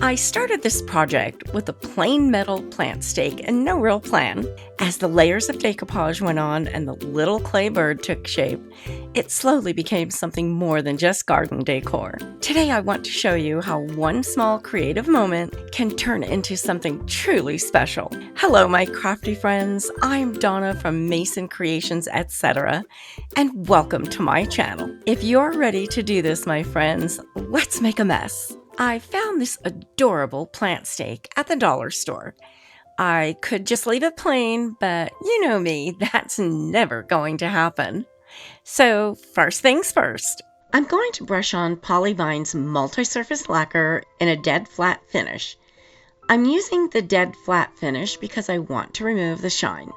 I started this project with a plain metal plant stake and no real plan. As the layers of decoupage went on and the little clay bird took shape, it slowly became something more than just garden decor. Today I want to show you how one small creative moment can turn into something truly special. Hello my crafty friends, I'm Donna from Mason Creations, etc. and welcome to my channel. If you're ready to do this, my friends, let's make a mess. I found this adorable plant stake at the dollar store. I could just leave it plain, but you know me, that's never going to happen. So first things first, I'm going to brush on Polyvine's multi-surface lacquer in a dead flat finish. I'm using the dead flat finish because I want to remove the shine.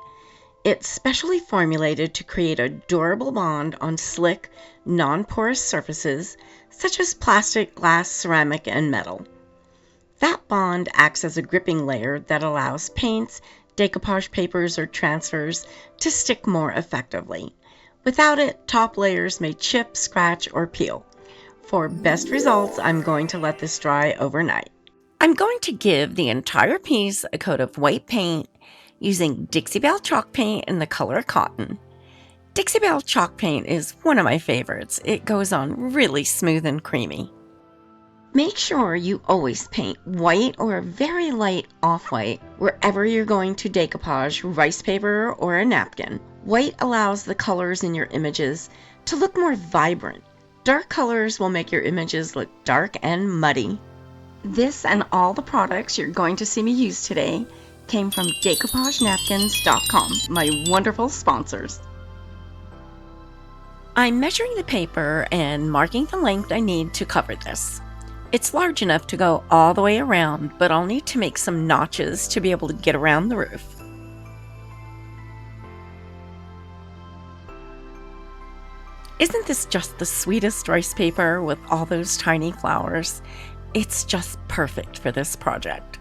It's specially formulated to create a durable bond on slick, non-porous surfaces such as plastic, glass, ceramic, and metal. That bond acts as a gripping layer that allows paints, decoupage papers, or transfers to stick more effectively. Without it, top layers may chip, scratch, or peel. For best results, I'm going to let this dry overnight. I'm going to give the entire piece a coat of white paint using Dixie Belle chalk paint in the color cotton. Dixie Belle chalk paint is one of my favorites. It goes on really smooth and creamy. Make sure you always paint white or a very light off-white wherever you're going to decoupage rice paper or a napkin. White allows the colors in your images to look more vibrant. Dark colors will make your images look dark and muddy. This and all the products you're going to see me use today came from decoupagenapkins.com, my wonderful sponsors. I'm measuring the paper and marking the length I need to cover this. It's large enough to go all the way around, but I'll need to make some notches to be able to get around the roof. Isn't this just the sweetest rice paper with all those tiny flowers? It's just perfect for this project.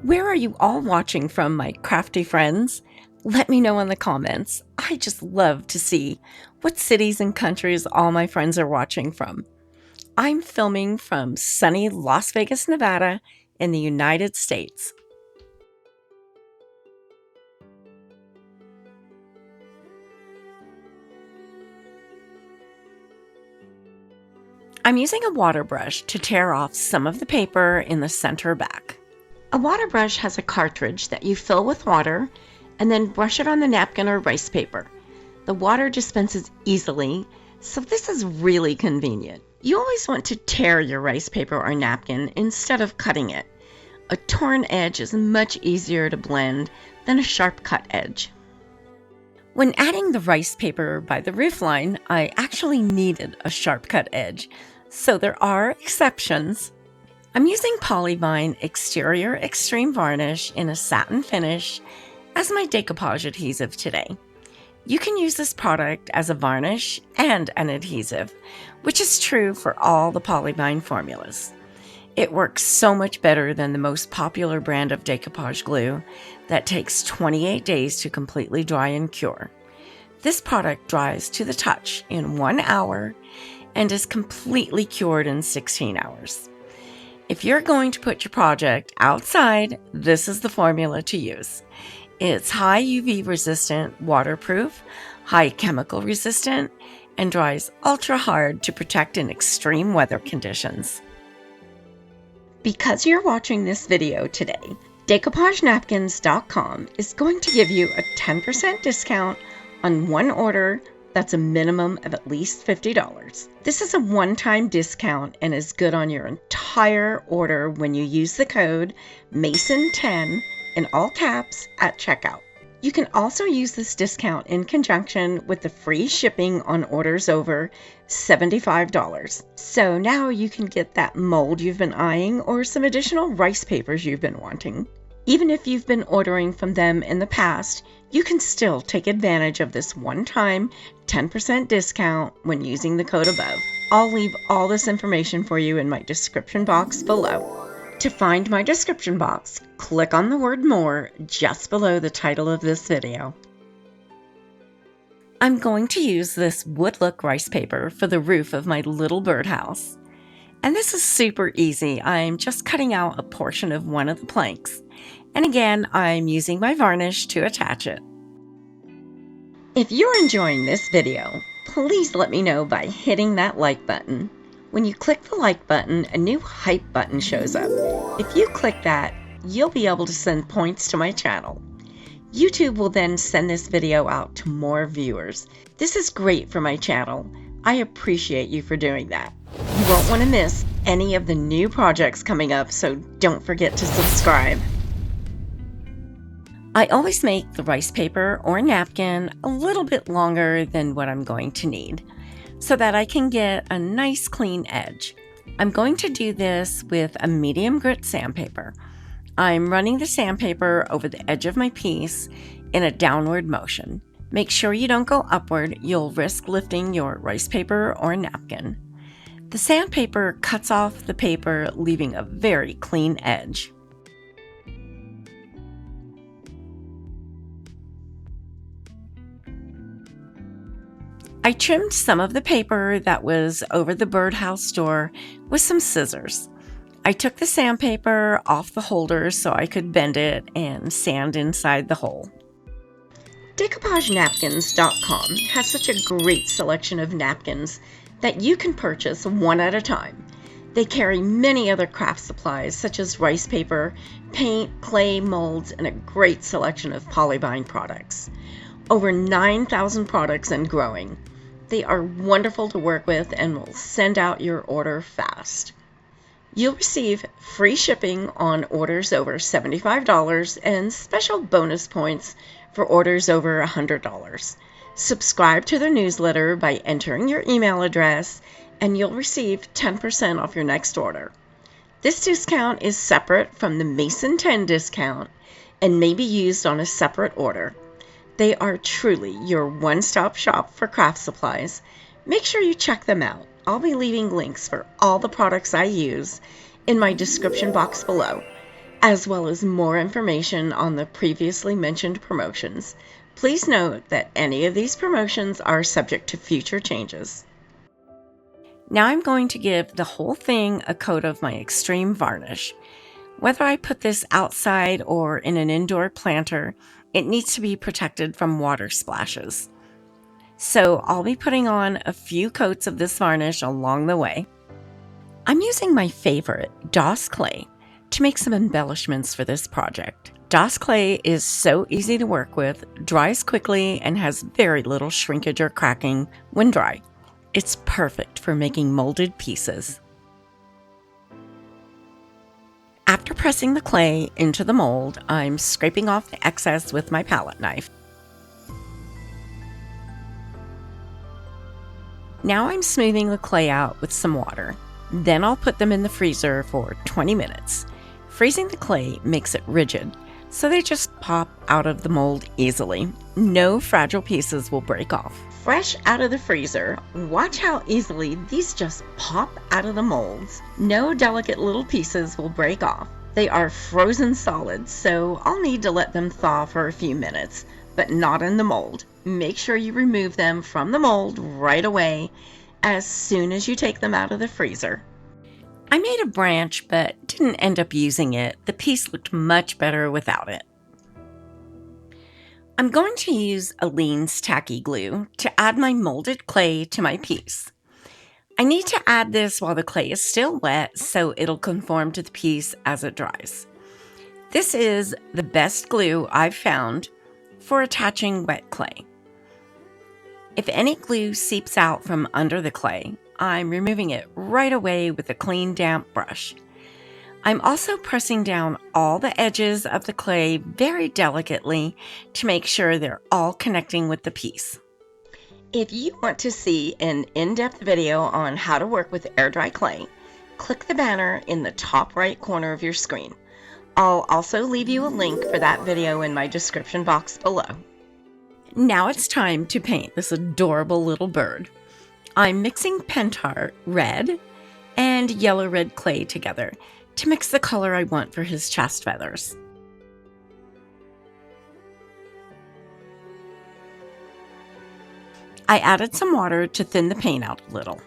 Where are you all watching from, my crafty friends? Let me know in the comments. I just love to see what cities and countries all my friends are watching from. I'm filming from sunny Las Vegas, Nevada in the United States. I'm using a water brush to tear off some of the paper in the center back. A water brush has a cartridge that you fill with water and then brush it on the napkin or rice paper. The water dispenses easily, so this is really convenient. You always want to tear your rice paper or napkin instead of cutting it. A torn edge is much easier to blend than a sharp cut edge. When adding the rice paper by the roofline, I actually needed a sharp cut edge, so there are exceptions. I'm using Polyvine Exterior Extreme Varnish in a satin finish as my decoupage adhesive today. You can use this product as a varnish and an adhesive, which is true for all the Polyvine formulas. It works so much better than the most popular brand of decoupage glue that takes 28 days to completely dry and cure. This product dries to the touch in 1 hour and is completely cured in 16 hours. If you're going to put your project outside, this is the formula to use. It's high UV resistant, waterproof, high chemical resistant, and dries ultra hard to protect in extreme weather conditions. Because you're watching this video today, decoupagenapkins.com is going to give you a 10% discount on one order that's a minimum of at least $50. This is a one-time discount and is good on your entire order when you use the code MASON10 in all caps at checkout. You can also use this discount in conjunction with the free shipping on orders over $75. So now you can get that mold you've been eyeing or some additional rice papers you've been wanting. Even if you've been ordering from them in the past, you can still take advantage of this one-time 10% discount when using the code above. I'll leave all this information for you in my description box below. To find my description box, click on the word more just below the title of this video. I'm going to use this wood look rice paper for the roof of my little birdhouse. And this is super easy. I'm just cutting out a portion of one of the planks. And again, I'm using my varnish to attach it. If you're enjoying this video, please let me know by hitting that like button. When you click the like button, a new hype button shows up. If you click that, you'll be able to send points to my channel. YouTube will then send this video out to more viewers. This is great for my channel. I appreciate you for doing that. You won't want to miss any of the new projects coming up, so don't forget to subscribe. I always make the rice paper or napkin a little bit longer than what I'm going to need, so that I can get a nice clean edge. I'm going to do this with a medium grit sandpaper. I'm running the sandpaper over the edge of my piece in a downward motion. Make sure you don't go upward, you'll risk lifting your rice paper or napkin. The sandpaper cuts off the paper, leaving a very clean edge. I trimmed some of the paper that was over the birdhouse door with some scissors. I took the sandpaper off the holder so I could bend it and sand inside the hole. DecoupageNapkins.com has such a great selection of napkins that you can purchase one at a time. They carry many other craft supplies such as rice paper, paint, clay, molds, and a great selection of polybind products. Over 9,000 products and growing. They are wonderful to work with and will send out your order fast. You'll receive free shipping on orders over $75 and special bonus points for orders over $100. Subscribe to their newsletter by entering your email address and you'll receive 10% off your next order. This discount is separate from the Mason 10 discount and may be used on a separate order. They are truly your one-stop shop for craft supplies. Make sure you check them out. I'll be leaving links for all the products I use in my description box below, as well as more information on the previously mentioned promotions. Please note that any of these promotions are subject to future changes. Now I'm going to give the whole thing a coat of my extreme varnish. Whether I put this outside or in an indoor planter, it needs to be protected from water splashes. So I'll be putting on a few coats of this varnish along the way. I'm using my favorite, Doss clay, to make some embellishments for this project. Doss clay is so easy to work with, dries quickly, and has very little shrinkage or cracking when dry. It's perfect for making molded pieces. After pressing the clay into the mold, I'm scraping off the excess with my palette knife. Now I'm smoothing the clay out with some water. Then I'll put them in the freezer for 20 minutes. Freezing the clay makes it rigid, so they just pop out of the mold easily. No fragile pieces will break off. Fresh out of the freezer, watch how easily these just pop out of the molds. No delicate little pieces will break off. They are frozen solid, so I'll need to let them thaw for a few minutes, but not in the mold. Make sure you remove them from the mold right away as soon as you take them out of the freezer. I made a branch but didn't end up using it. The piece looked much better without it. I'm going to use Aleene's tacky glue to add my molded clay to my piece. I need to add this while the clay is still wet so it'll conform to the piece as it dries. This is the best glue I've found for attaching wet clay. If any glue seeps out from under the clay, I'm removing it right away with a clean, damp brush. I'm also pressing down all the edges of the clay very delicately to make sure they're all connecting with the piece. If you want to see an in-depth video on how to work with air dry clay, click the banner in the top right corner of your screen. I'll also leave you a link for that video in my description box below. Now it's time to paint this adorable little bird. I'm mixing Pentar red and yellow red clay together to mix the color I want for his chest feathers. I added some water to thin the paint out a little.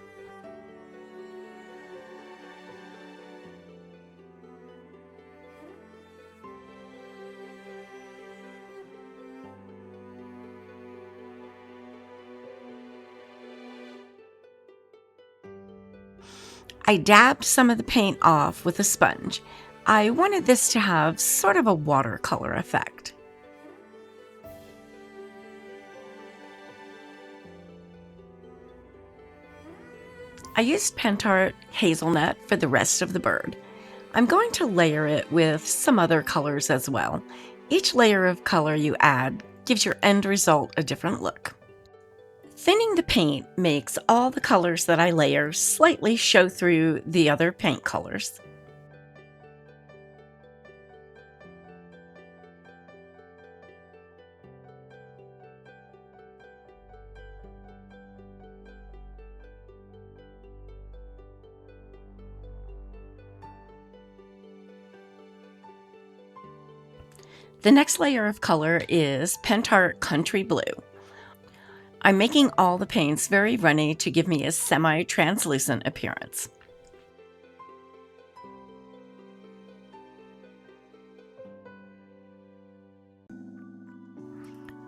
I dabbed some of the paint off with a sponge. I wanted this to have sort of a watercolor effect. I used Pentart hazelnut for the rest of the bird. I'm going to layer it with some other colors as well. Each layer of color you add gives your end result a different look. Thinning the paint makes all the colors that I layer slightly show through the other paint colors. The next layer of color is Pentart Country Blue. I'm making all the paints very runny to give me a semi-translucent appearance.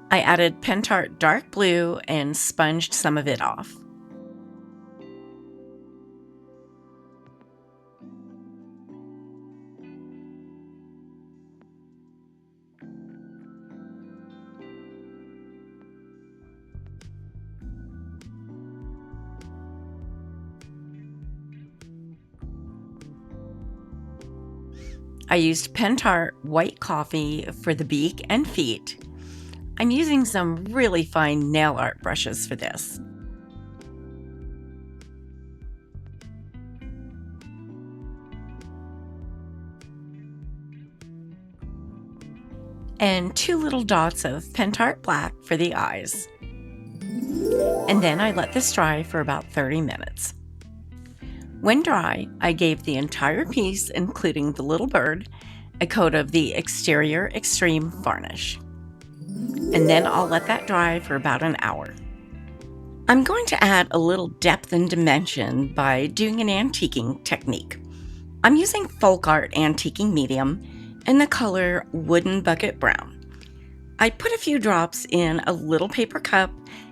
I added Pentart Dark Blue and sponged some of it off. I used Pentart White Coffee for the beak and feet. I'm using some really fine nail art brushes for this. And 2 little dots of Pentart Black for the eyes. And then I let this dry for about 30 minutes. When dry, I gave the entire piece, including the little bird, a coat of the Exterior Extreme varnish. And then I'll let that dry for about an hour. I'm going to add a little depth and dimension by doing an antiquing technique. I'm using folk art antiquing medium and the color Wooden Bucket Brown. I put a few drops in a little paper cup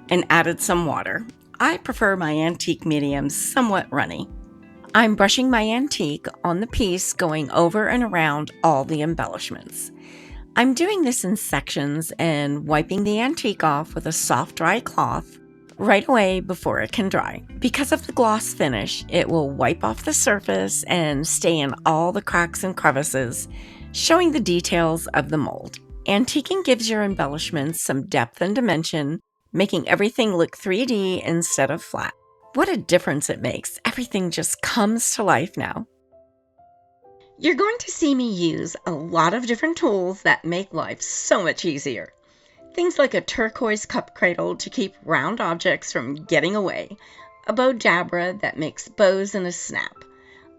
and added some water. I prefer my antique mediums somewhat runny. I'm brushing my antique on the piece, going over and around all the embellishments. I'm doing this in sections and wiping the antique off with a soft, dry cloth right away before it can dry. Because of the gloss finish, it will wipe off the surface and stay in all the cracks and crevices, showing the details of the mold. Antiquing gives your embellishments some depth and dimension, making everything look 3D instead of flat. What a difference it makes. Everything just comes to life now. You're going to see me use a lot of different tools that make life so much easier. Things like a turquoise cup cradle to keep round objects from getting away, a bow dabra that makes bows in a snap,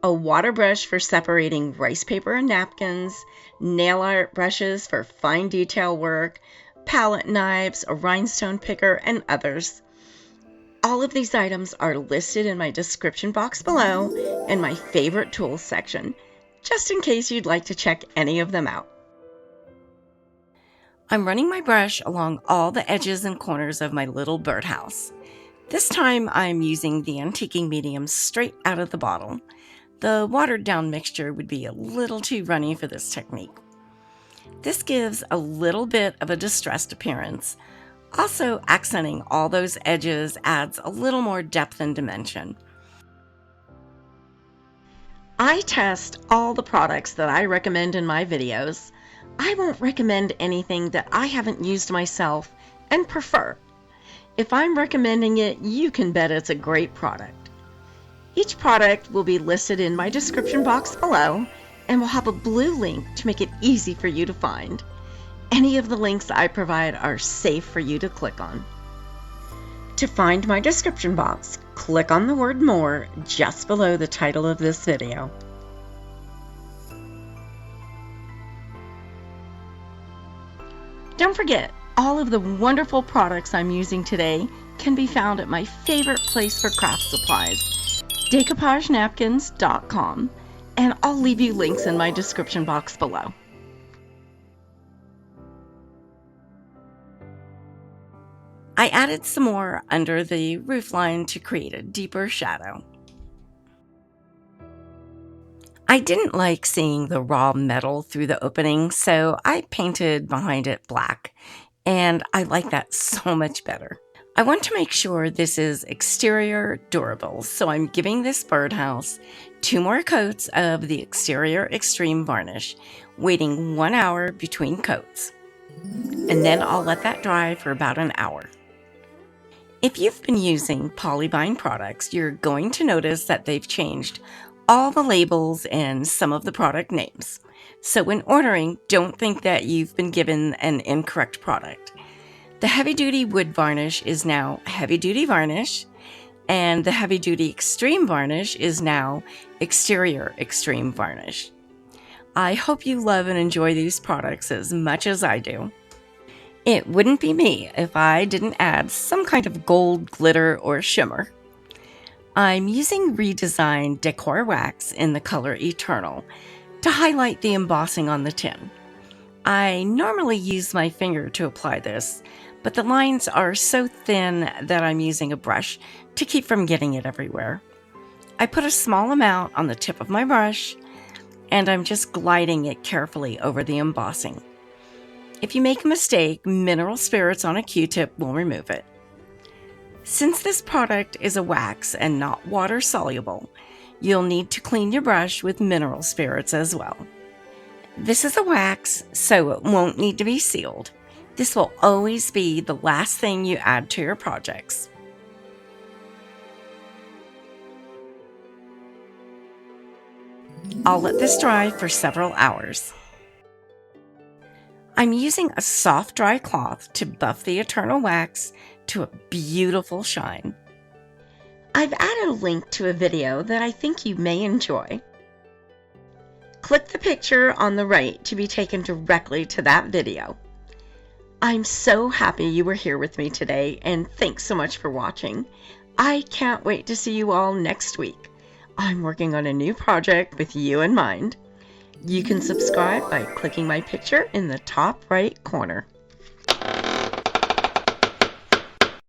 a water brush for separating rice paper and napkins, nail art brushes for fine detail work, palette knives, a rhinestone picker, and others. All of these items are listed in my description box below and my favorite tools section, just in case you'd like to check any of them out. I'm running my brush along all the edges and corners of my little birdhouse. This time I'm using the antiquing medium straight out of the bottle. The watered down mixture would be a little too runny for this technique. This gives a little bit of a distressed appearance. Also, accenting all those edges adds a little more depth and dimension. I test all the products that I recommend in my videos. I won't recommend anything that I haven't used myself and prefer. If I'm recommending it, you can bet it's a great product. Each product will be listed in my description box below and will have a blue link to make it easy for you to find. Any of the links I provide are safe for you to click on. To find my description box, click on the word More just below the title of this video. Don't forget, all of the wonderful products I'm using today can be found at my favorite place for craft supplies, decoupagenapkins.com, and I'll leave you links in my description box below. I added some more under the roofline to create a deeper shadow. I didn't like seeing the raw metal through the opening, so I painted behind it black, and I like that so much better. I want to make sure this is exterior durable, so I'm giving this birdhouse 2 more coats of the exterior extreme varnish, waiting 1 hour between coats. And then I'll let that dry for about an hour. If you've been using Polyvine products, you're going to notice that they've changed all the labels and some of the product names. So when ordering, don't think that you've been given an incorrect product. The heavy-duty wood varnish is now heavy-duty varnish, and the heavy-duty extreme varnish is now exterior extreme varnish. I hope you love and enjoy these products as much as I do. It wouldn't be me if I didn't add some kind of gold, glitter, or shimmer. I'm using redesigned decor wax in the color Eternal to highlight the embossing on the tin. I normally use my finger to apply this, but the lines are so thin that I'm using a brush to keep from getting it everywhere. I put a small amount on the tip of my brush, and I'm just gliding it carefully over the embossing. If you make a mistake, mineral spirits on a Q-tip will remove it. Since this product is a wax and not water soluble, you'll need to clean your brush with mineral spirits as well. This is a wax, so it won't need to be sealed. This will always be the last thing you add to your projects. I'll let this dry for several hours. I'm using a soft dry cloth to buff the Eternal wax to a beautiful shine. I've added a link to a video that I think you may enjoy. Click the picture on the right to be taken directly to that video. I'm so happy you were here with me today, and thanks so much for watching. I can't wait to see you all next week. I'm working on a new project with you in mind. You can subscribe by clicking my picture in the top right corner.